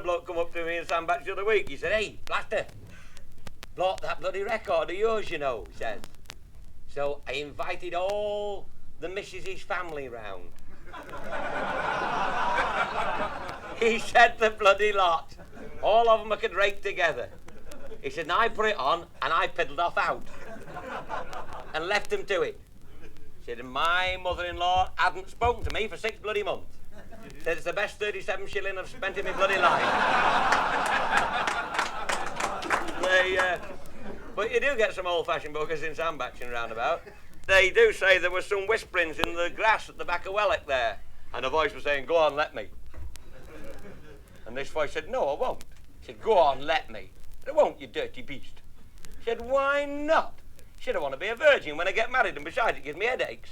another bloke come up to me in Sandbach the other week. He said, "Hey, Blaster, bought that bloody record of yours, you know," he says. So I invited all the missus's family round. He said the bloody lot. All of them I could rake together. He said, and I put it on and I piddled off out. And left them to it. He said, and my mother-in-law hadn't spoken to me for 6 bloody months. He said, it's the best 37 shilling I've spent in my bloody life. But you do get some old-fashioned buggers in Sandbach and roundabout. They do say there was some whisperings in the grass at the back of Wellock there. And a voice was saying, go on, let me. And this voice said, no, I won't. He said, go on, let me. I won't, you dirty beast. He said, why not? He said, I want to be a virgin when I get married, and besides, it gives me headaches.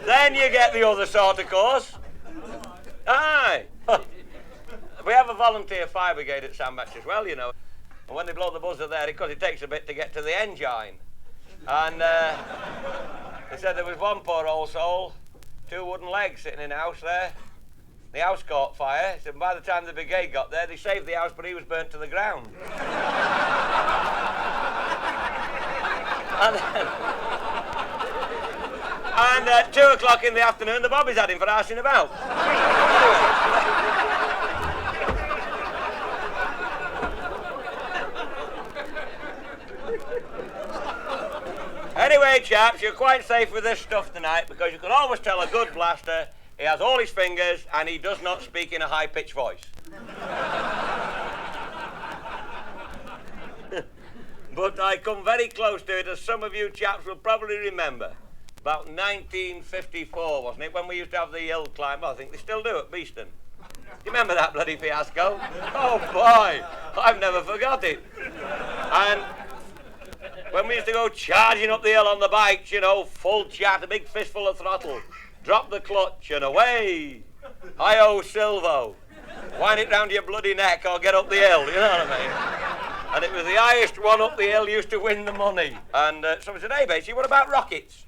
Then you get the other sort, of course. Aye. We have a volunteer fire brigade at Sandbach as well, you know. And when they blow the buzzer there, because it takes a bit to get to the engine. And they said there was one poor old soul, 2 wooden legs sitting in the house there. The house caught fire. He said by the time the brigade got there, they saved the house, but he was burnt to the ground. And at 2 o'clock in the afternoon, the bobbies had him for arsing about. Anyway, chaps, you're quite safe with this stuff tonight because you can always tell a good blaster he has all his fingers and he does not speak in a high-pitched voice. But I come very close to it, as some of you chaps will probably remember. About 1954, wasn't it, when we used to have the hill climb? Well, I think they still do at Beeston. Do you remember that bloody fiasco? Oh, boy, I've never forgot it. And when we used to go charging up the hill on the bikes, you know, full chat, a big fistful of throttle, drop the clutch and away. Hi-ho, Silvo. Wind it round your bloody neck or get up the hill, you know what I mean? And it was the highest one up the hill used to win the money. And someone said, hey, Batesy, what about rockets?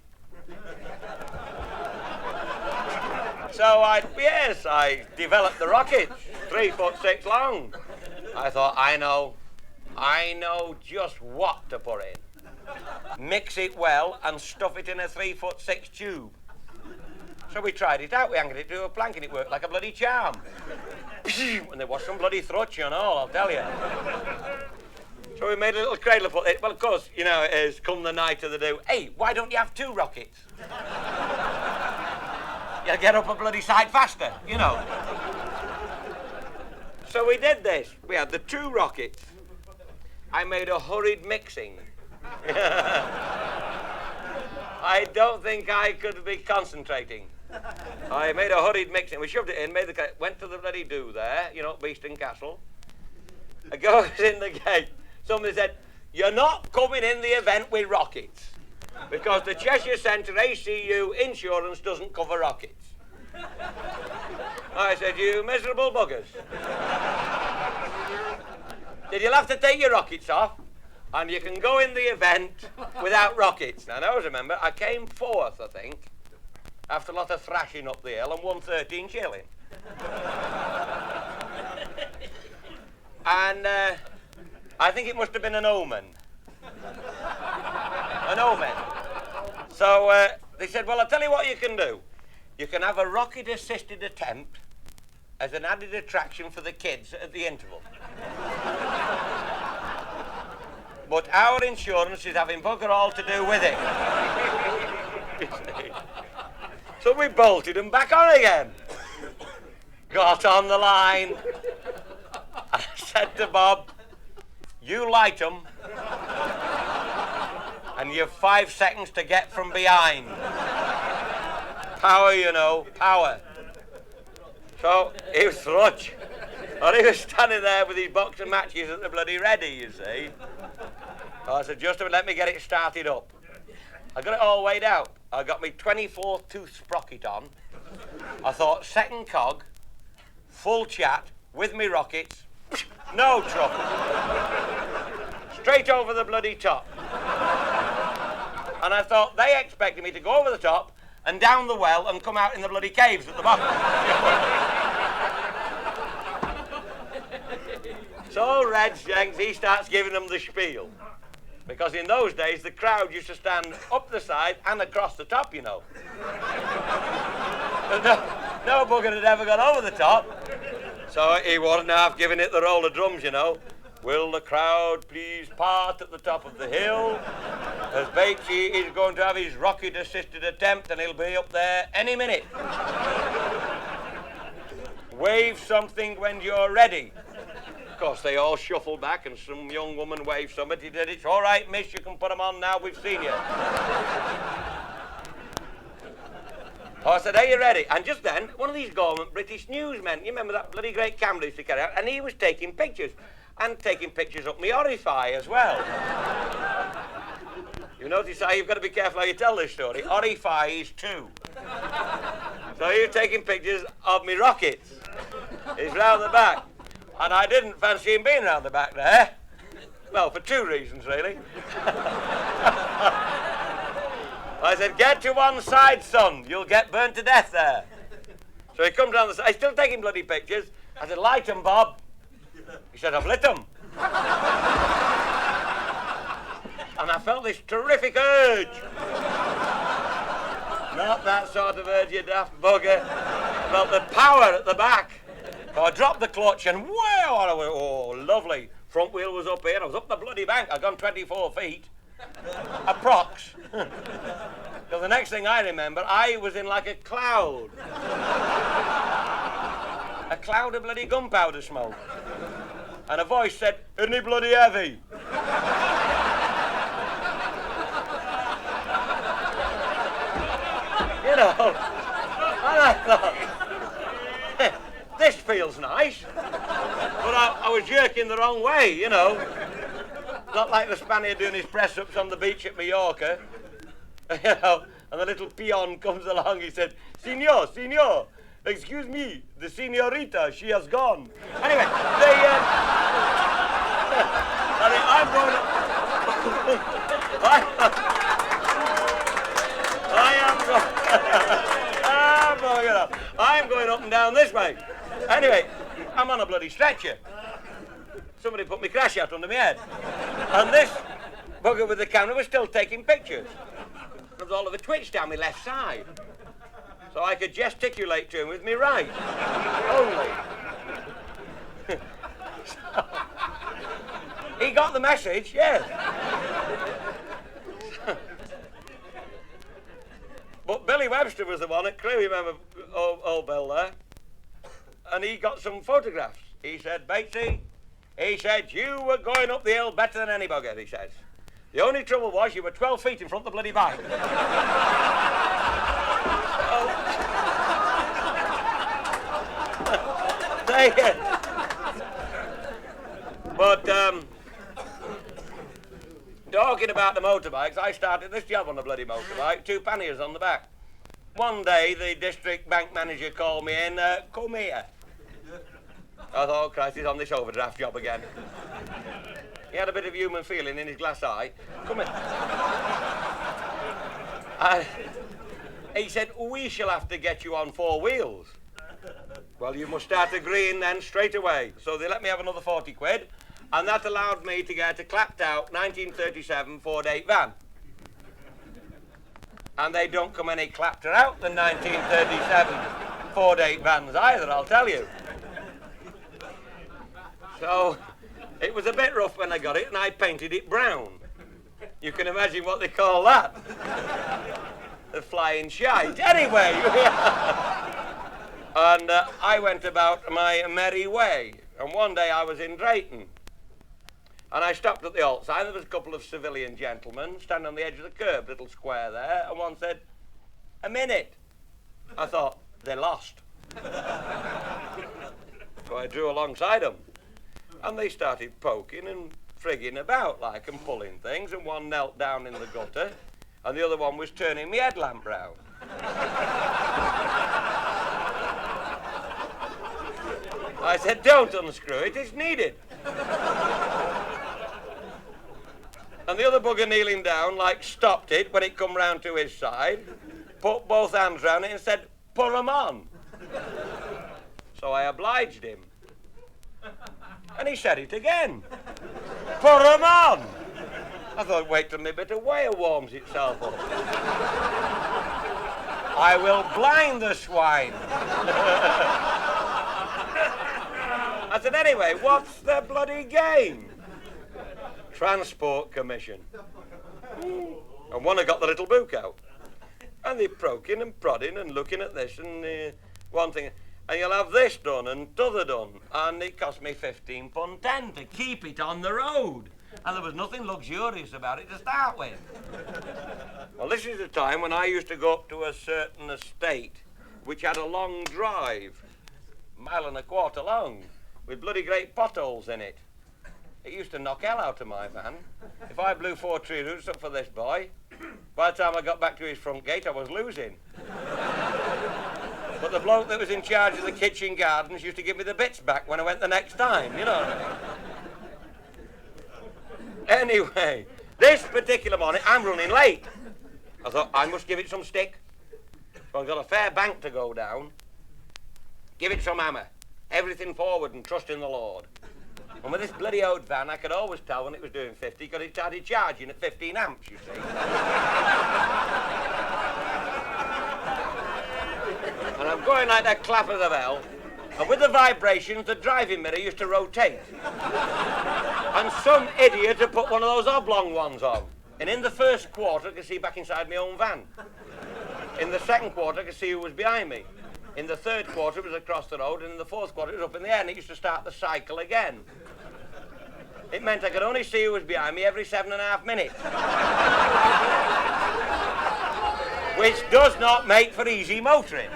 So I developed the rockets, 3'6" long. I thought, I know just what to put in. Mix it well and stuff it in a 3'6" tube. So we tried it out, we anchored it to a plank and it worked like a bloody charm. And there was some bloody thrutch and all, I'll tell you. So we made a little cradle for it. Well, of course, you know how it is, come the night of the do, hey, why don't you have 2 rockets? You'll get up a bloody sight faster, you know. So we did this. We had the 2 rockets. I made a hurried mixing. I don't think I could be concentrating. I made a hurried mixing. We shoved it in, went to the bloody do there, you know, Beeston Castle. I goes in the gate. Somebody said, you're not coming in the event with rockets because the Cheshire Centre ACU insurance doesn't cover rockets. I said, you miserable buggers. You'll have to take your rockets off and you can go in the event without rockets. Now, I always remember, I came 4th, I think, after a lot of thrashing up the hill and won 13 shilling. And I think it must have been an omen. An omen. So they said, well, I'll tell you what you can do. You can have a rocket-assisted attempt as an added attraction for the kids at the interval. But our insurance is having bugger all to do with it. So we bolted them back on again. Got on the line. I said to Bob, you light them, and you've 5 seconds to get from behind. Power, you know, power. So he was thrutch. And he was standing there with his box of matches at the bloody ready, you see. So I said, just let me get it started up. I got it all weighed out. I got my 24 tooth sprocket on. I thought, second cog, full chat, with me rockets, no trouble. straight over the bloody top. And I thought they expected me to go over the top and down the well and come out in the bloody caves at the bottom. So Red Shanks, he starts giving them the spiel. Because in those days, the crowd used to stand up the side and across the top, you know. No bugger had ever gone over the top. So he wasn't half giving it the roll of drums, you know. Will the crowd please part at the top of the hill? As Batesy is going to have his rocket-assisted attempt and he'll be up there any minute. Wave something when you're ready. Of course, they all shuffled back and some young woman waved somebody. He said, it's all right, miss, you can put them on now, we've seen you. Oh, I said, are you ready? And just then, one of these government British newsmen, you remember that bloody great camera he used to carry out, and he was taking pictures. And taking pictures up me orify as well. You notice how you've got to be careful how you tell this story. Orify is two. So he was taking pictures of me rockets. He's round the back. And I didn't fancy him being round the back there. Well, for two reasons, really. I said, get to one side, son. You'll get burnt to death there. So he comes round the side. He's still taking bloody pictures. I said, light 'em, Bob. He said, I've lit 'em. And I felt this terrific urge. Not that sort of urge, you daft bugger. I felt the power at the back. So I dropped the clutch and wow, I went, oh, lovely. Front wheel was up here. I was up the bloody bank. I'd gone 24 feet. Approx. So the next thing I remember, I was in like a cloud. A cloud of bloody gunpowder smoke. And a voice said, isn't he bloody heavy? You know, and I thought, this feels nice. But I was jerking the wrong way, you know. Not like the Spaniard doing his press-ups on the beach at Mallorca. You know, and the little peon comes along, he said, Senor, excuse me, the señorita, she has gone. Anyway, I'm going up. I'm going up and down this way. Anyway, I'm on a bloody stretcher. Somebody put me crash out under my head. And this bugger with the camera was still taking pictures. There was all of a twitch down my left side. So I could gesticulate to him with me right. Only. So, he got the message, yes. But Billy Webster was the one at Crewe, remember old Bill there? And he got some photographs. He said, Batesy, he said, you were going up the hill better than any bugger, he says. The only trouble was you were 12 feet in front of the bloody bike. But talking about the motorbikes, I started this job on the bloody motorbike, 2 panniers on the back. One day the district bank manager called me in, come here. I thought, oh Christ, he's on this overdraft job again. He had a bit of human feeling in his glass eye. Come in. And he said, we shall have to get you on 4 wheels. Well, you must start agreeing then straight away. So they let me have another 40 quid, and that allowed me to get a clapped out 1937 Ford 8 van. And they don't come any clapter out than 1937 Ford 8 vans either, I'll tell you. So it was a bit rough when I got it, and I painted it brown. You can imagine what they call that. The flying shite. Anyway, and I went about my merry way. And one day I was in Drayton, and I stopped at the halt sign. There was a couple of civilian gentlemen standing on the edge of the curb, little square there, and one said, a minute. I thought, they're lost. So I drew alongside them. And they started poking and frigging about like and pulling things, and one knelt down in the gutter and the other one was turning me headlamp round. I said, don't unscrew it, it's needed. And the other bugger kneeling down, like, stopped it when it come round to his side, put both hands round it and said, "Put 'em on." So I obliged him. And he said it again. "Put 'em on." I thought, wait till my bit of wire warms itself up. I will blind the swine. I said, anyway, what's the bloody game? Transport Commission. And one had got the little book out. And they're poking and prodding and looking at this and one thing. And you'll have this done and t'other done. And it cost me £15.10 to keep it on the road. And there was nothing luxurious about it to start with. Well, this is the time when I used to go up to a certain estate which had a long drive, 1.25 miles long, with bloody great potholes in it. It used to knock hell out of my van. If I blew 4 tree roots up for this boy, by the time I got back to his front gate, I was losing. But the bloke that was in charge of the kitchen gardens used to give me the bits back when I went the next time, you know. Anyway, this particular morning, I'm running late. I thought, I must give it some stick. So I've got a fair bank to go down. Give it some hammer. Everything forward and trust in the Lord. And with this bloody old van, I could always tell when it was doing 50 because it started charging at 15 amps, you see. And I'm going like that clap of the bell. And with the vibrations, the driving mirror used to rotate. And some idiot had put one of those oblong ones on. And in the first quarter, I could see back inside my own van. In the second quarter, I could see who was behind me. In the third quarter, it was across the road. And in the fourth quarter, it was up in the air. And it used to start the cycle again. It meant I could only see who was behind me every 7.5 minutes. Which does not make for easy motoring.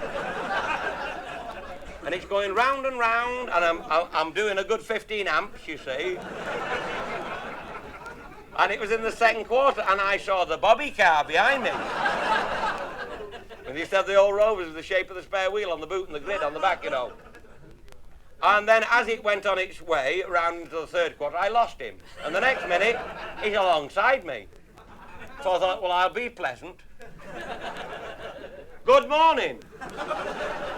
And it's going round and round, and I'm doing a good 15 amps, you see. And it was in the second quarter, and I saw the bobby car behind me. And they used to have the old Rovers with the shape of the spare wheel on the boot and the grid on the back, you know. And then as it went on its way round into the third quarter, I lost him. And the next minute, he's alongside me. So I thought, well, I'll be pleasant. Good morning.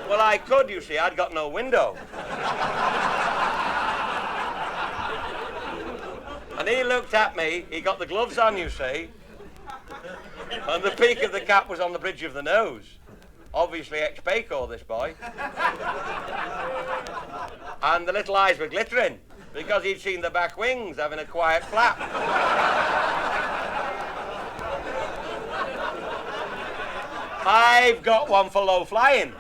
Well, I could, you see, I'd got no window. And he looked at me, he got the gloves on, you see, and the peak of the cap was on the bridge of the nose. Obviously ex-Paco, this boy. And the little eyes were glittering, because he'd seen the back wings having a quiet flap. I've got one for low flying.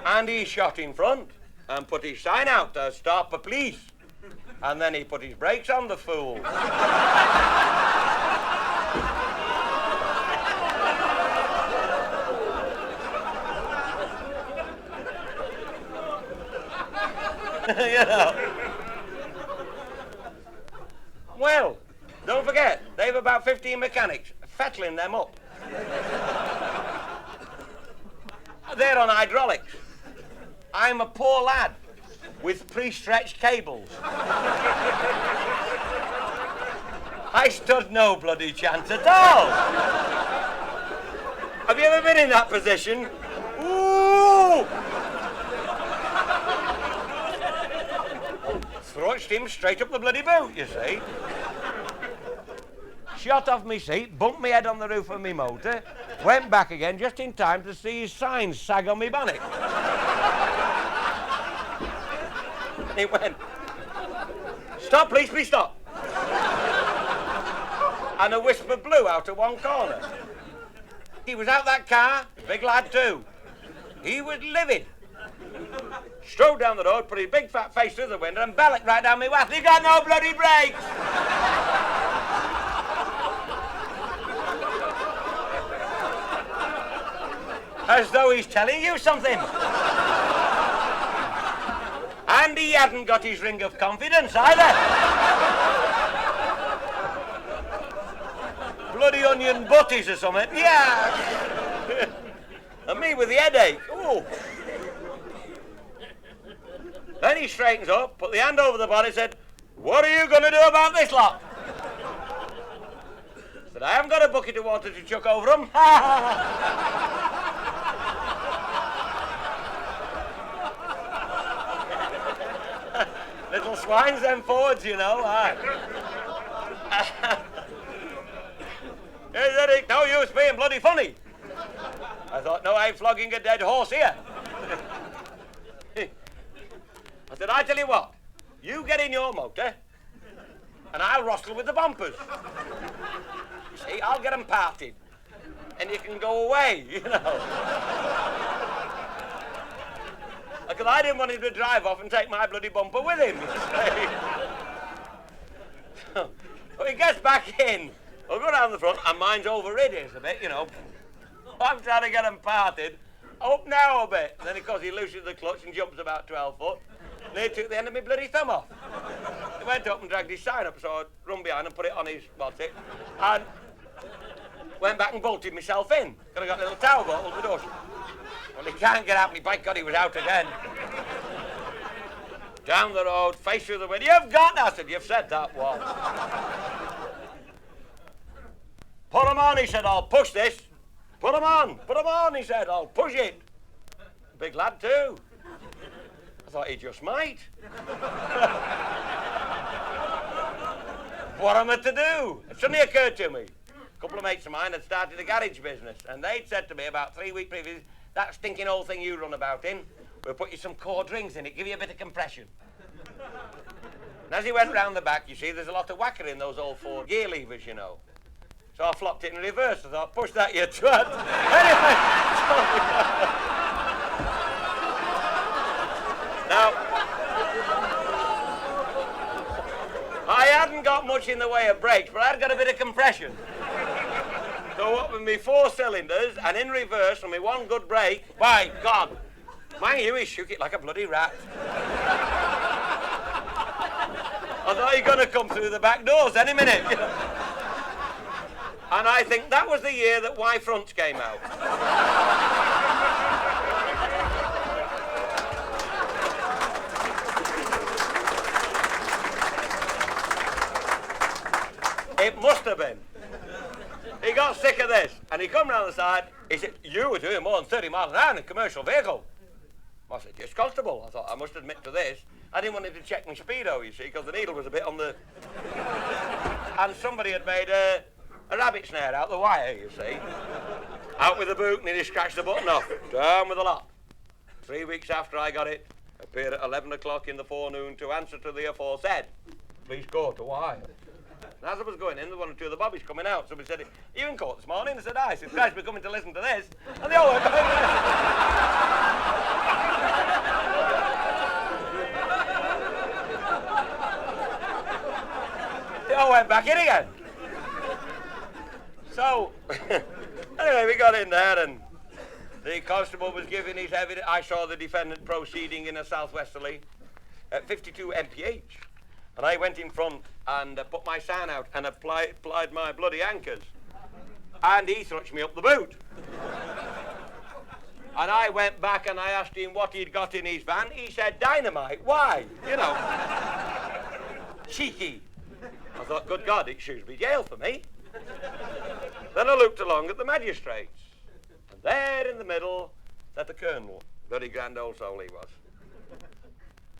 And he shot in front and put his sign out to stop the police. And then he put his brakes on, the fool. You know. Well, don't forget, they've about 15 mechanics fettling them up. They're on hydraulics. I'm a poor lad with pre-stretched cables. I stood no bloody chance at all. Have you ever been in that position? Ooh! Thrust him straight up the bloody boot, you see. Shot off my seat, bumped my head on the roof of my motor, went back again just in time to see his signs sag on my bonnet. He went, "Stop, please stop." And a whisper blew out of one corner. He was out that car, big lad too. He was livid. Strode down the road, put his big fat face through the window and bellocked right down my wath. "He got no bloody brakes!" As though he's telling you something. And he hadn't got his ring of confidence either. Bloody onion butties or something. Yeah. And me with the headache. Ooh. Then he straightens up, put the hand over the body, said, What are you going to do about this lot? I said, I haven't got a bucket of water to chuck over them. Little swines, them forwards, you know. He said, it's no use being bloody funny. I thought, no, I'm flogging a dead horse here. I said, I tell you what, you get in your motor, and I'll wrestle with the bumpers. You see, I'll get them parted, and you can go away, you know. Because I didn't want him to drive off and take my bloody bumper with him, you see. So he gets back in. I'll go down the front, and mine's overrid a bit, you know. I'm trying to get them parted. Up now a bit. And then, of course, he loosens the clutch and jumps about 12 foot. And he took the end of my bloody thumb off. He went up and dragged his sign up, so I run behind and put it on his body. And went back and bolted myself in. Because I got a little towel bottle with us. Well, he can't get out me. By God, he was out again. Down the road, face through the window. You've got that. I said, you've said that once. Put him on, he said, I'll push this. Put him on, he said, I'll push it. Big lad, too. I thought he just might. What am I to do? It suddenly occurred to me. A couple of mates of mine had started a garage business, and they'd said to me about 3 weeks previous, that stinking old thing you run about in, we'll put you some cord rings in it, give you a bit of compression. And as he went round the back, you see, there's a lot of whacker in those old Ford gear levers, you know. So I flopped it in reverse. I thought, push that, you twat. Anyway. Now, I hadn't got much in the way of brakes, but I'd got a bit of compression. So up with me 4 cylinders, and in reverse, and me one good brake, by God, mind you, he shook it like a bloody rat. I thought you're going to come through the back doors any minute. You know? And I think that was the year that Y fronts came out. It must have been. He got sick of this, and he come round the side. He said, you were doing more than 30 miles an hour in a commercial vehicle. I said, yes, Constable. I thought, I must admit to this. I didn't want him to check my speedo, you see, because the needle was a bit on the... And somebody had made a rabbit snare out the wire, you see. Out with the boot, and he scratched the button off. Down with the lot. 3 weeks after I got it, appeared at 11 o'clock in the forenoon to answer to the aforesaid. Please go to wire. And as I was going in, there were 1 or 2 of the bobbies coming out. Somebody said, you in court this morning? I said, I said, Christ, we're coming to listen to this. And they all went back. They all went back in again. So, anyway, we got in there, and the constable was giving his evidence. I saw the defendant proceeding in a southwesterly at 52 mph. And I went in front and put my sign out and applied my bloody anchors. And he thrust me up the boot. And I went back and I asked him what he'd got in his van. He said, dynamite. Why? You know. Cheeky. I thought, good God, it should be jail for me. Then I looked along at the magistrates. And there in the middle sat the colonel. Bloody grand old soul he was.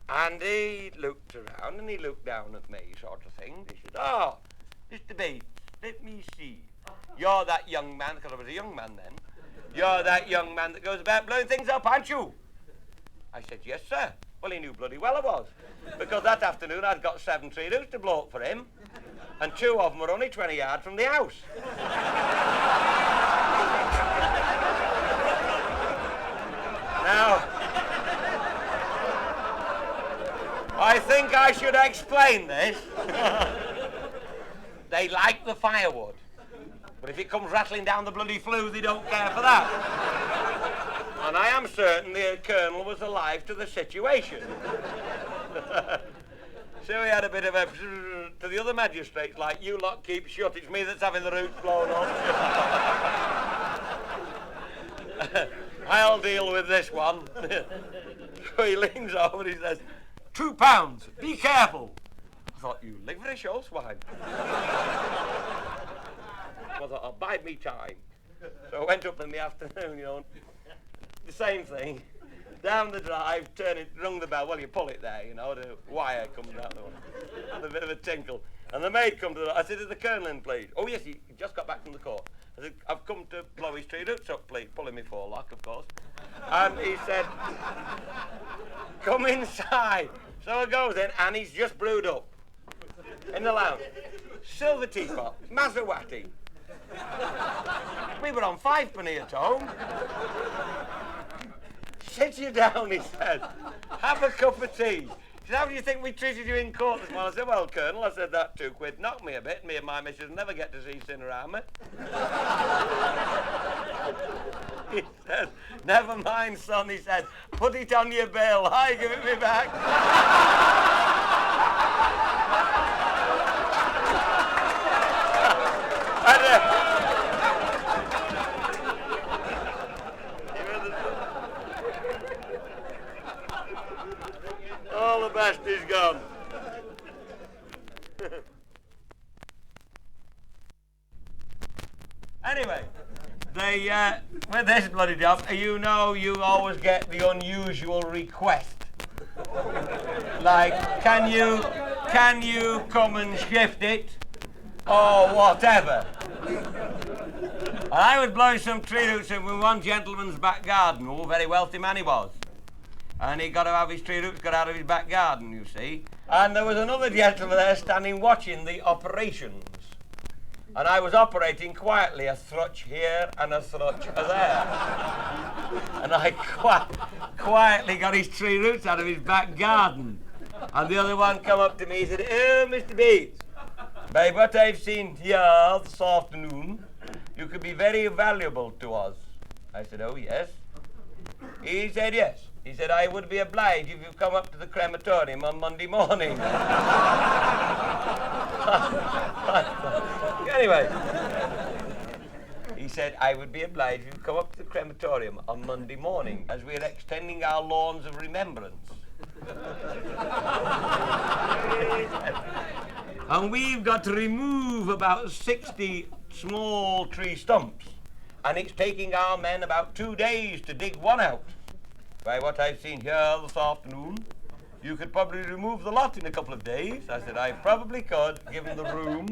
And he looked around and he looked down at me, sort of thing. He said, oh, Mr. Bates, let me see. You're that young man, because I was a young man then. You're that young man that goes about blowing things up, aren't you? I said, yes, sir. Well, he knew bloody well I was. Because that afternoon I'd got 7 tree roots to blow up for him. And 2 of them were only 20 yards from the house. Now, I think I should explain this. They like the firewood. But if it comes rattling down the bloody flue, they don't care for that. And I am certain the colonel was alive to the situation. So we had a bit of a to the other magistrates, like, you lot keep shut, it's me that's having the roots blown off. I'll deal with this one. So he leans over and he says, £2, be careful. I thought, you liverish old swine. I thought, I'll bide me time. So I went up in the afternoon, you know, the same thing. Down the drive, turn it, rung the bell. Well, you pull it there, you know, the wire comes out the way. And a bit of a tinkle. And the maid come to the... I said, is the Colonel in, please? Oh, yes, he just got back from the court. I said, I've come to blow his tree roots up, please. Pulling me forelock, of course. And he said, come inside. So I goes in, and he's just brewed up. In the lounge. Silver teapot, Maserati. We were on 5p at home. Sit you down, he said. Have a cup of tea. He said, how do you think we treated you in court this morning? I said, well, Colonel, I said, that £2 knocked me a bit. Me and my missus never get to see sin around me. He said, never mind, son, he said, put it on your bill. I give it me back. All the best is gone. Anyway, with this bloody job, you know you always get the unusual request. Like, can you come and shift it? Or whatever. And I was blowing some tree roots in one gentleman's back garden. Oh, very wealthy man he was. And he got to have his tree roots got out of his back garden, you see. And there was another gentleman there standing watching the operations. And I was operating quietly, a thrutch here and a thrutch there. And I quietly got his tree roots out of his back garden. And the other one come up to me, he said, oh, Mr. Bates, by what I've seen here this afternoon, you could be very valuable to us. I said, oh, yes. He said, yes. He said, I would be obliged if you come up to the crematorium on Monday morning. Anyway, he said, I would be obliged if you come up to the crematorium on Monday morning as we're extending our lawns of remembrance. And we've got to remove about 60 small tree stumps. And it's taking our men about 2 days to dig one out. By what I've seen here this afternoon, you could probably remove the lot in a couple of days. I said, I probably could, given the room.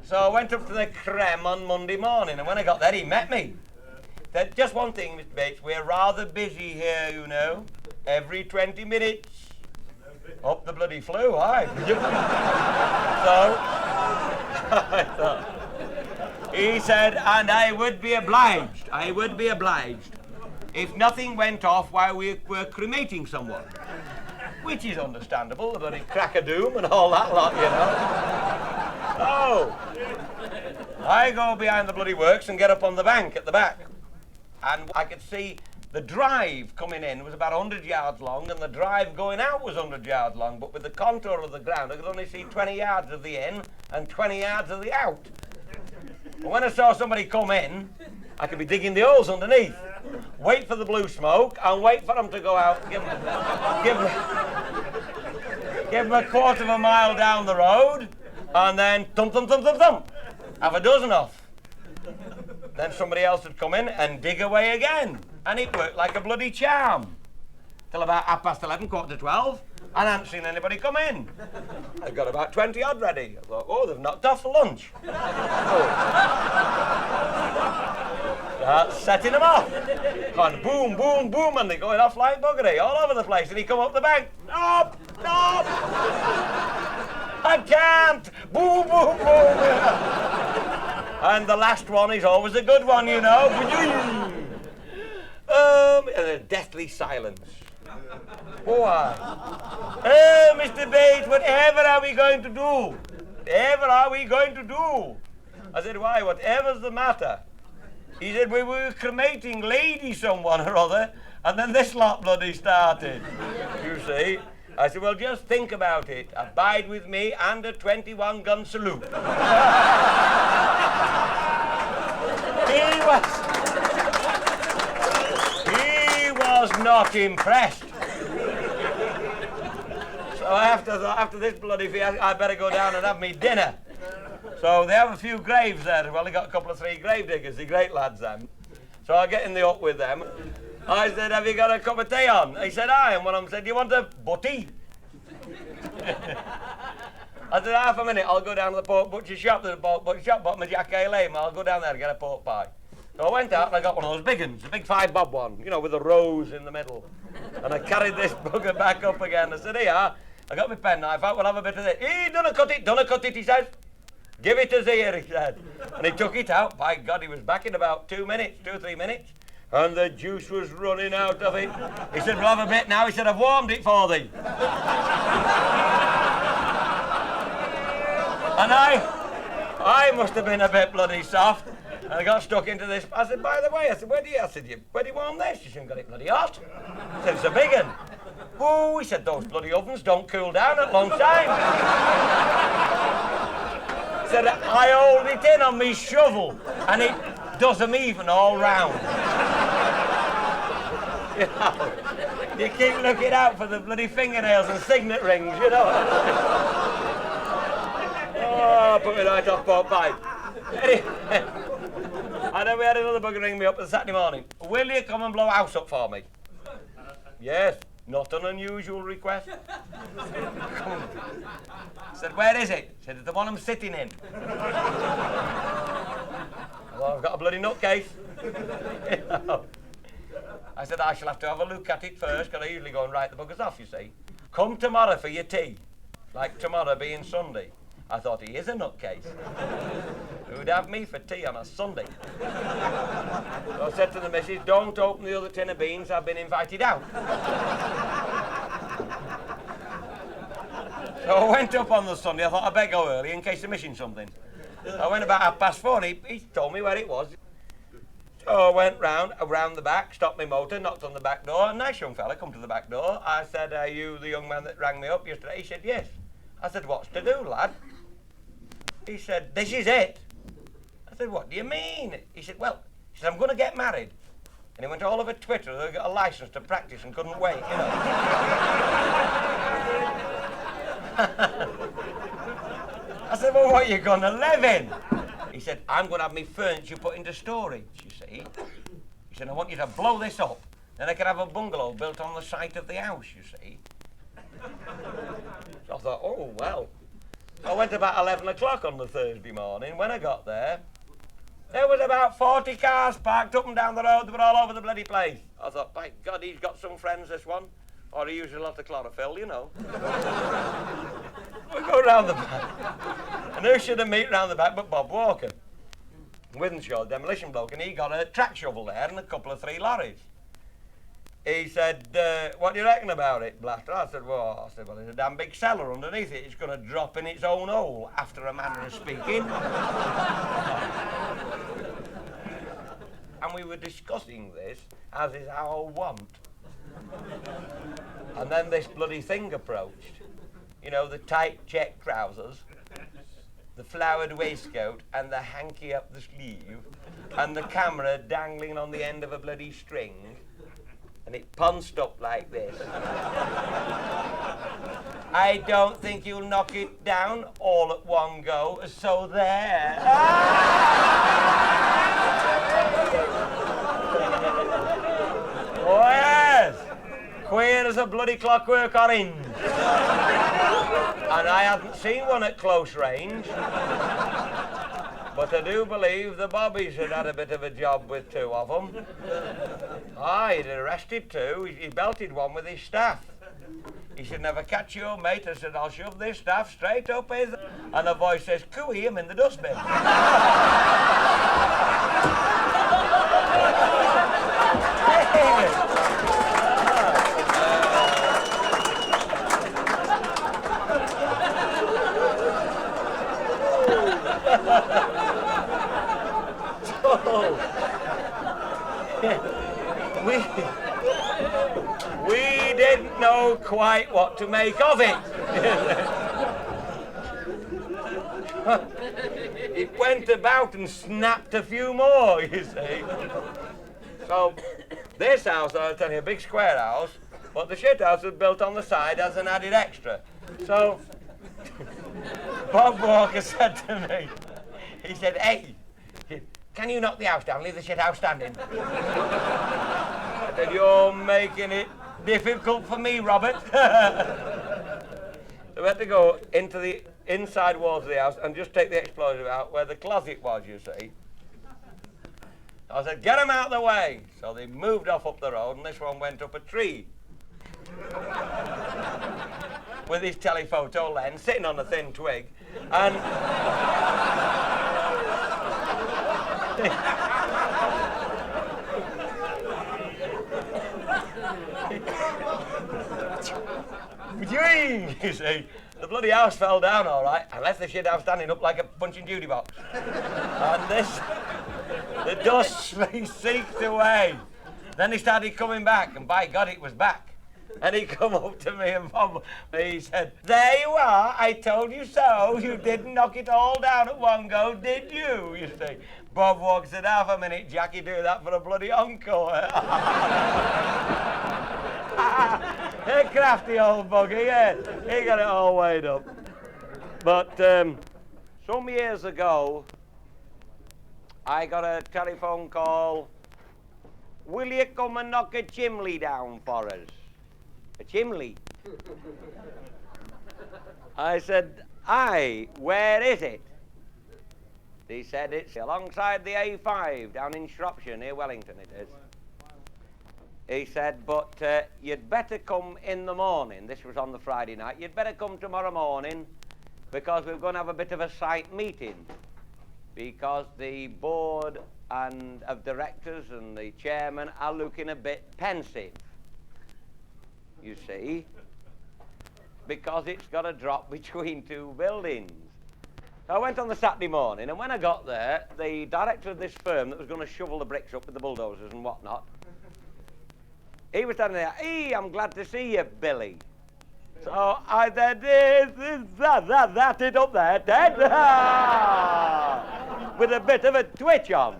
So I went up to the creme on Monday morning, and when I got there, he met me. Said, just one thing, Mr. Bates, we're rather busy here, you know. Every 20 minutes. Up the bloody flue, aye. So, I thought, he said, and I would be obliged, if nothing went off while we were cremating someone. Which is understandable, the bloody crack-a-doom and all that lot, you know. So, I go behind the bloody works and get up on the bank at the back. And I could see the drive coming in was about 100 yards long, and the drive going out was 100 yards long, but with the contour of the ground, I could only see 20 yards of the in and 20 yards of the out. And when I saw somebody come in, I could be digging the holes underneath, wait for the blue smoke, and wait for them to go out, give them a quarter of a mile down the road, and then thump, thump, thump, thump, thump, have a dozen off. Then somebody else would come in and dig away again. And it worked like a bloody charm. Till about 11:30, 11:45, and I hadn't seen anybody come in. I got about 20 odd ready. I thought, oh, they've knocked off for lunch. Start setting them off. And boom, boom, boom, and they're going off like buggery all over the place. And he come up the bank. Stop! Stop! I can't! Boom, boom, boom! And the last one is always a good one, you know. And a deathly silence. Why? Oh, Mr. Bates, whatever are we going to do? Whatever are we going to do? I said, why, whatever's the matter? He said, we were cremating lady someone or other, and then this lot bloody started. You see? I said, well, just think about it. Abide with me and a 21-gun salute. He was not impressed. after this bloody fiasco, I better go down and have me dinner. So they have a few graves there. Well, they got a couple of 3 grave diggers, the great lads, them. So I get in the hut with them. I said, have you got a cup of tea on? He said, aye. And one of them said, do you want a butty? I said, half a minute, I'll go down to the pork butcher shop. There's a pork butcher shop, bottom of Jack A. Lane. I'll go down there and get a pork pie. So I went out and I got one of those big ones, the big 5-bob one, you know, with a rose in the middle. And I carried this bugger back up again. I said, here, I got my penknife out, we'll have a bit of this. Don't cut it, he says. Give it us here, he said. And he took it out. By God, he was back in about 2 minutes, 2 or 3 minutes. And the juice was running out of it. He said, we'll have a bit now. He said, I've warmed it for thee. And I must have been a bit bloody soft. And I got stuck into this. I said, by the way, where do you warm this? He said, got it bloody hot. I said, it's a big one. Oh, he said, those bloody ovens don't cool down at lunchtime. He said, I hold it in on me shovel, and it does them even all round. You know, you keep looking out for the bloody fingernails and signet rings, you know. Oh, put me right off pork pie. Anyway, and then we had another bugger ring me up on Saturday morning. Will you come and blow house up for me? Yes, not an unusual request. I said, where is it? He said, it's the one I'm sitting in. Well, I've got a bloody nutcase. You know. I said, I shall have to have a look at it first, because I usually go and write the buggers off, you see. Come tomorrow for your tea, like tomorrow being Sunday. I thought, he is a nutcase. Who'd have me for tea on a Sunday? So I said to the missus, don't open the other tin of beans, I've been invited out. So I went up on the Sunday, I thought I'd better go early in case I'm missing something. I went about 4:30, and he told me where it was. So I went around the back, stopped my motor, knocked on the back door. A nice young fella come to the back door. I said, are you the young man that rang me up yesterday? He said, yes. I said, what's to do, lad? He said, this is it. I said, what do you mean? He said, well, he said, I'm going to get married. And he went all over Twitter, they got a license to practice and couldn't wait, you know. I said, well, what are you going to live in? He said, I'm going to have my furniture put into storage, you see. He said, I want you to blow this up. Then I can have a bungalow built on the site of the house, you see. So I thought, oh, well. I went about 11 o'clock on the Thursday morning. When I got there was about 40 cars parked up and down the road. They were all over the bloody place. I thought, by God, he's got some friends, this one. Or he uses a lot of chlorophyll, you know. We go round the back. And who should have meet round the back but Bob Walker? Withenshaw, demolition bloke. And he got a track shovel there and a couple of 3 lorries. He said, what do you reckon about it, Blaster? I said, well, there's a damn big cellar underneath it. It's going to drop in its own hole, after a manner of speaking. And we were discussing this, as is our want. And then this bloody thing approached. You know, the tight check trousers, the flowered waistcoat, and the hanky up the sleeve, and the camera dangling on the end of a bloody string. And it punched up like this. I don't think you'll knock it down all at one go, so there. Oh, yes! Queer as a bloody clockwork orange. And I hadn't seen one at close range. But I do believe the bobbies had a bit of a job with 2 of them. He'd arrested 2. He belted one with his staff. He said, never catch your mate. I said, I'll shove this staff straight up his... And a voice says, cooey him in the dustbin. We didn't know quite what to make of it. It went about and snapped a few more, you see. So, this house, I'll tell you, a big square house, but the shit house was built on the side as an added extra. So Bob Walker said to me, he said, hey, can you knock the house down, leave the shit house standing? I said, you're making it difficult for me, Robert. So we had to go into the inside walls of the house and just take the explosive out where the closet was, you see. I said, get them out of the way. So they moved off up the road, and this one went up a tree with his telephoto lens sitting on a thin twig. And you see, the bloody house fell down all right, and left the shit house standing up like a punching duty box. And the dust seeped away. Then he started coming back, and by God, it was back. And he come up to me and Bob, he said, there you are, I told you so. You didn't knock it all down at one go, did you? You see. Bob Walker said, half a minute, Jackie, do that for a bloody encore. A crafty old bugger, yeah. He got it all weighed up. But some years ago, I got a telephone call. Will you come and knock a chimney down for us? A chimney? I said, aye, where is it? He said, it's alongside the A5 down in Shropshire near Wellington it is. He said, but you'd better come in the morning. This was on the Friday night. You'd better come tomorrow morning because we're going to have a bit of a site meeting because the board and of directors and the chairman are looking a bit pensive, you see, because it's got a drop between two buildings. So I went on the Saturday morning, and when I got there, the director of this firm that was going to shovel the bricks up with the bulldozers and whatnot, he was standing there, hey, I'm glad to see you, Billy. So I said, that's it up there, Ted? With a bit of a twitch on.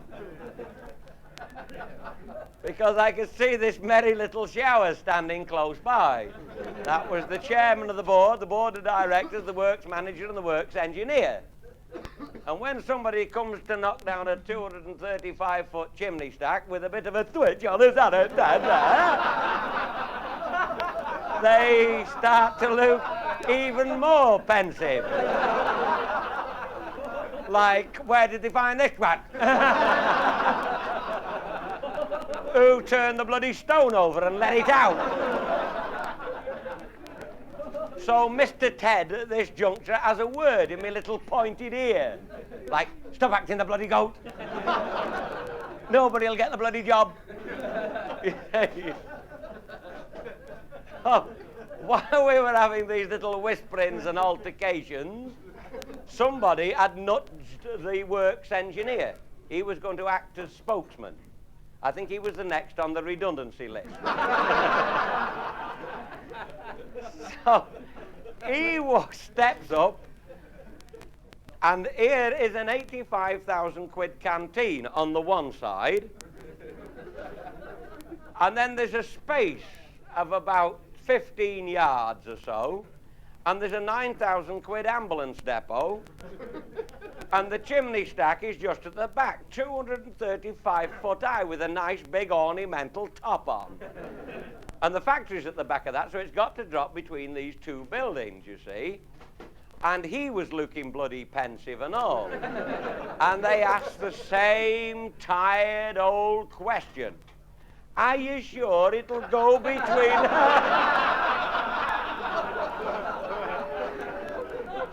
Because I could see this merry little shower standing close by. That was the chairman of the board of directors, the works manager, and the works engineer. And when somebody comes to knock down a 235-foot chimney stack with a bit of a twitch on his other side there, they start to look even more pensive. Like, where did they find this one? Who turned the bloody stone over and let it out? So Mr. Ted at this juncture has a word in my little pointed ear. Like, stop acting the bloody goat. Nobody'll get the bloody job. Oh, while we were having these little whisperings and altercations, somebody had nudged the works engineer. He was going to act as spokesman. I think he was the next on the redundancy list. So he steps up, and here is an 85,000 quid canteen on the one side, and then there's a space of about 15 yards or so, and there's a 9,000 quid ambulance depot, and the chimney stack is just at the back, 235 foot high with a nice big ornamental top on. And the factory's at the back of that, so it's got to drop between these two buildings, you see. And he was looking bloody pensive and all. And they asked the same tired old question. Are you sure it'll go between...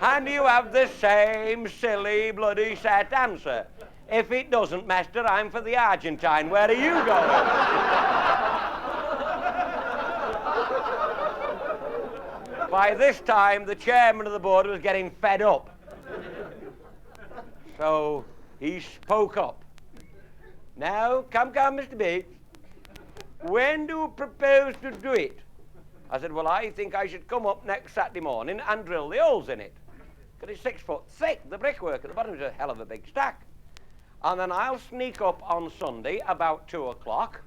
And you have the same silly bloody set answer. If it doesn't, Master, I'm for the Argentine. Where are you going? By this time, the chairman of the board was getting fed up. So he spoke up. Now, come, Mr. Bates. When do you propose to do it? I said, well, I think I should come up next Saturday morning and drill the holes in it. Because it's 6 foot thick, the brickwork at the bottom is a hell of a big stack. And then I'll sneak up on Sunday about 2 o'clock,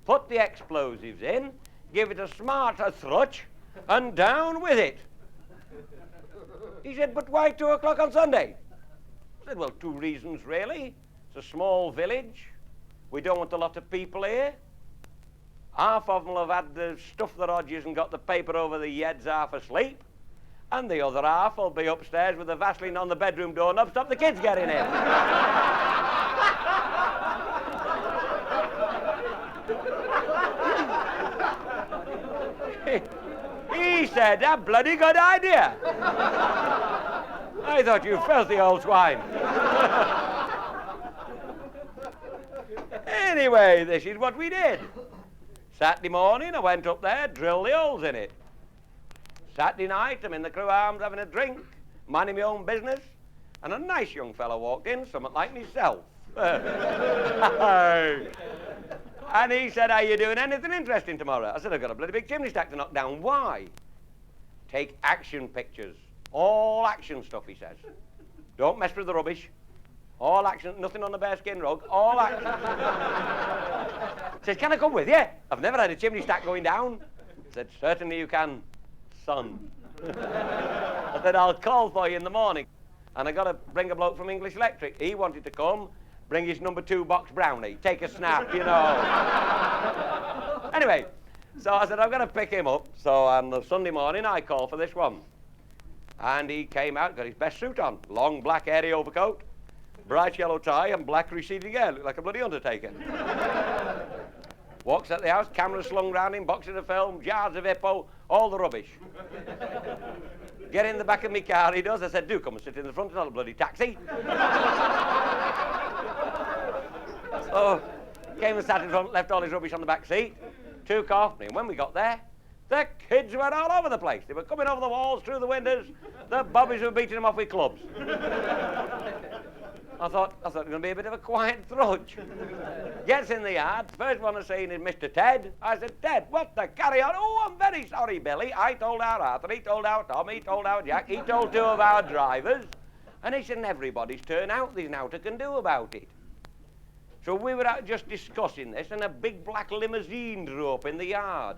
put the explosives in, give it a smart thrutch, and down with it. He said, but why 2 o'clock on Sunday? I said, well, 2 reasons, really. It's a small village. We don't want a lot of people here. Half of them will have had the stuff the Rodgers and got the paper over the heads half asleep. And the other half will be upstairs with the Vaseline on the bedroom doorknob, stop the kids getting in. He said, a bloody good idea. I thought, you filthy old swine. Anyway, this is what we did. Saturday morning, I went up there, drilled the holes in it. Saturday night, I'm in the crew arms having a drink, minding my own business, and a nice young fellow walked in, somewhat like myself. And he said, are you doing anything interesting tomorrow? I said, I've got a bloody big chimney stack to knock down. Why? Take action pictures. All action stuff, he says. Don't mess with the rubbish. All action, nothing on the bearskin rug, all action. Says, can I come with you? I've never had a chimney stack going down. I said, certainly you can, son. I said, I'll call for you in the morning. And I got to bring a bloke from English Electric. He wanted to come, bring his number 2 box brownie, take a snap, you know. Anyway, so I said, I'm going to pick him up. So on the Sunday morning, I called for this one. And he came out, got his best suit on, long black hairy overcoat, bright yellow tie, and black receding hair, looked like a bloody undertaker. Walks at the house, camera slung round him, boxes of film, jars of Hippo, all the rubbish. Get in the back of my car, he does. I said, do come and sit in the front, it's not a bloody taxi. So, came and sat in front, left all his rubbish on the back seat, took off, and when we got there, the kids were all over the place. They were coming over the walls, through the windows, the bobbies were beating them off with clubs. I thought it was going to be a bit of a quiet trudge. Gets in the yard, first one I seen is Mr. Ted. I said, Ted, what the carry on? Oh, I'm very sorry, Billy. I told our Arthur, he told our Tom, he told our Jack, he told 2 of our drivers. And he said, and everybody's turned out, there's naught I can do about it. So we were out just discussing this, and a big black limousine drew up in the yard.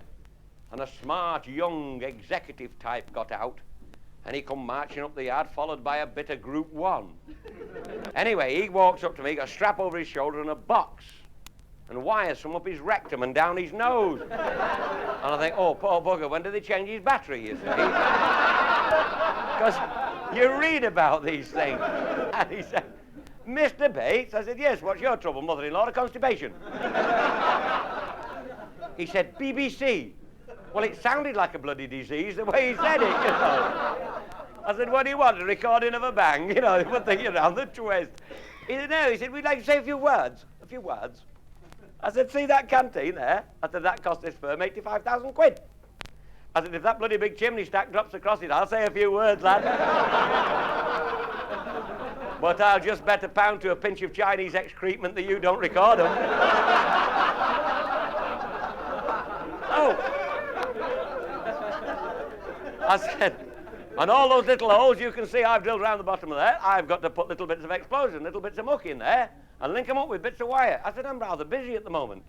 And a smart, young executive type got out, and he come marching up the yard, followed by a bit of Group 1. Anyway, he walks up to me, got a strap over his shoulder and a box, and wires from up his rectum and down his nose. And I think, oh, poor bugger, when do they change his battery, you see? Because you read about these things. And he said, Mr. Bates? I said, yes, what's your trouble, mother-in-law, or constipation? He said, BBC. Well, it sounded like a bloody disease the way he said it, you know. I said, what do you want, a recording of a bang? You know, put the around the twist. He said, no, he said, we'd like to say a few words. A few words. I said, see that canteen there? I said, that cost this firm 85,000 quid. I said, if that bloody big chimney stack drops across it, I'll say a few words, lad. But I'll just bet £1 to a pinch of Chinese excrement that you don't record them. Oh. I said, on all those little holes you can see I've drilled around the bottom of there, I've got to put little bits of explosion, little bits of muck in there, and link them up with bits of wire. I said, I'm rather busy at the moment.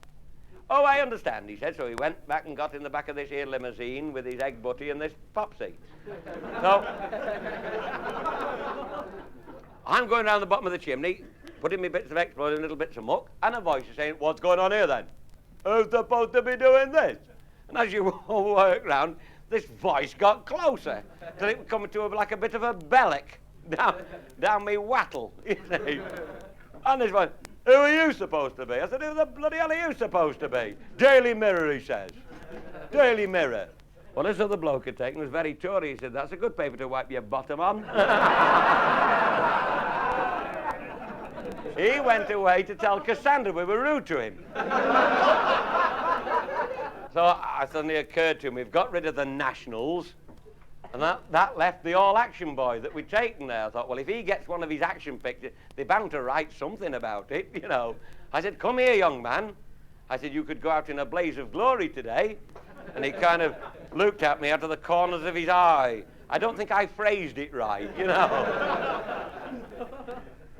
Oh, I understand, he said. So he went back and got in the back of this here limousine with his egg butty and this popsy. So, I'm going around the bottom of the chimney, putting me bits of explosion, little bits of muck, and a voice is saying, what's going on here then? Who's supposed to be doing this? And as you work round, this voice got closer, till it was coming to like a bit of a belloc down me wattle, you see. And this one, who are you supposed to be? I said, who the bloody hell are you supposed to be? Daily Mirror, he says. Daily Mirror. Well, this other bloke had taken was very Tory. He said, that's a good paper to wipe your bottom on. He went away to tell Cassandra we were rude to him. So it suddenly occurred to him, we've got rid of the Nationals, and that left the all-action boy that we'd taken there. I thought, well, if he gets one of his action pictures, they're bound to write something about it, you know. I said, come here, young man. I said, you could go out in a blaze of glory today. And he kind of looked at me out of the corners of his eye. I don't think I phrased it right, you know.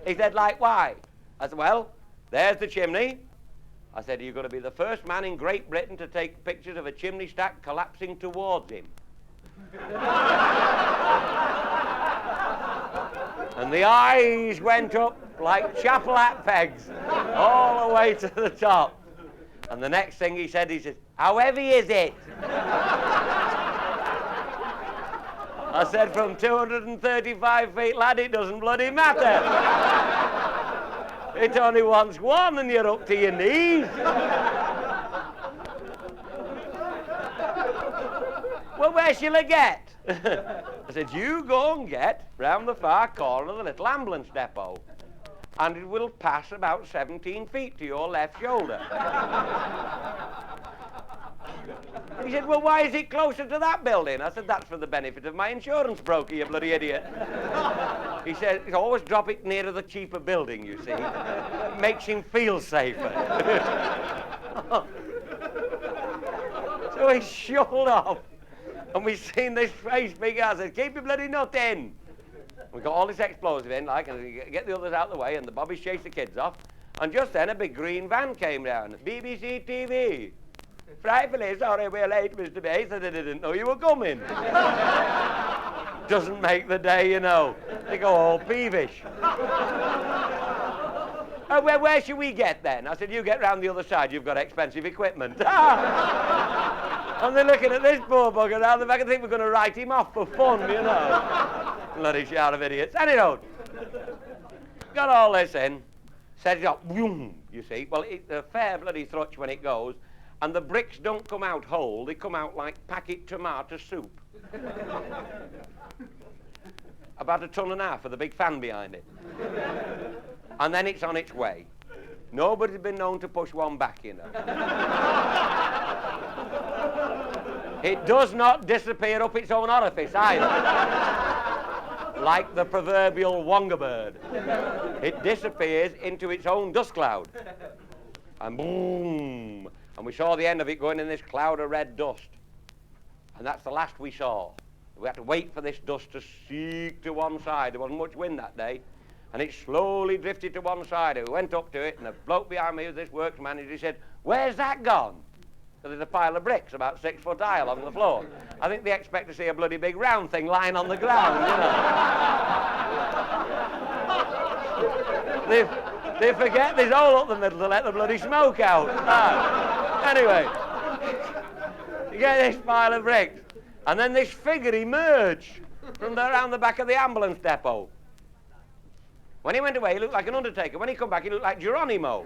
He said, like, why? I said, well, there's the chimney. I said, you're going to be the first man in Great Britain to take pictures of a chimney stack collapsing towards him. And the eyes went up like chapel hat pegs all the way to the top. And the next thing he said, how heavy is it? I said, from 235 feet, lad, it doesn't bloody matter. It only wants one and you're up to your knees. Well, where shall I get? I said, you go and get round the far corner of the little ambulance depot, and it will pass about 17 feet to your left shoulder. He said, well, why is it closer to that building? I said, that's for the benefit of my insurance broker, you bloody idiot. He said, always drop it nearer the cheaper building, you see. It makes him feel safer. So he shuffled off, and we seen this face big. I said, keep your bloody nut in. We got all this explosive in, like, and we get the others out of the way, and the bobbies chased the kids off. And just then a big green van came down. BBC TV. Frightfully sorry we're late, Mr. Bates. I didn't know you were coming. Doesn't make the day, you know. They go all peevish. Oh, where should we get then? I said, you get round the other side, you've got expensive equipment. And they're looking at this poor bugger down the back and think we're going to write him off for fun, you know. Bloody shout of idiots. Anyhow, got all this in, set it up, boom, you see. Well, it's a fair bloody thrutch when it goes, and the bricks don't come out whole, they come out like packet tomato soup. About 1.5 tons for the big fan behind it. And then it's on its way. Nobody's been known to push one back, you know. It does not disappear up its own orifice either. Like the proverbial wonga bird. It disappears into its own dust cloud. And boom! And we saw the end of it going in this cloud of red dust. And that's the last we saw. We had to wait for this dust to seek to one side. There wasn't much wind that day. And it slowly drifted to one side. We went up to it, and the bloke behind me was this works manager. He said, where's that gone? So there's a pile of bricks about 6 foot high along the floor. I think they expect to see a bloody big round thing lying on the ground, you know. They forget there's hole up the middle to let the bloody smoke out. Anyway, you get this pile of bricks, and then this figure emerged from around the back of the ambulance depot. When he went away, he looked like an undertaker. When he come back, he looked like Geronimo.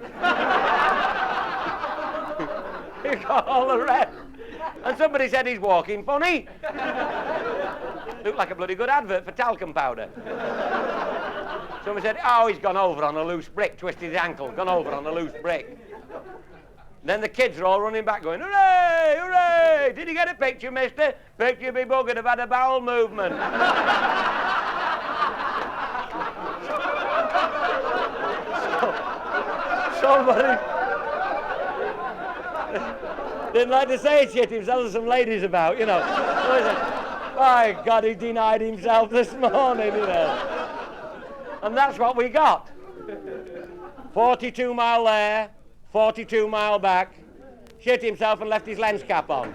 He got all the rest. And somebody said he's walking funny. Looked like a bloody good advert for talcum powder. Somebody said, oh, he's gone over on a loose brick, twisted his ankle, gone over on a loose brick. Then the kids are all running back going, hooray, hooray! Did you get a picture, mister? Picture be buggered, have had a bowel movement. Somebody didn't like to say it, shit himself, there's some ladies about, you know. My God, he denied himself this morning, you know. And that's what we got. 42 mile there, 42 mile back, shit himself and left his lens cap on.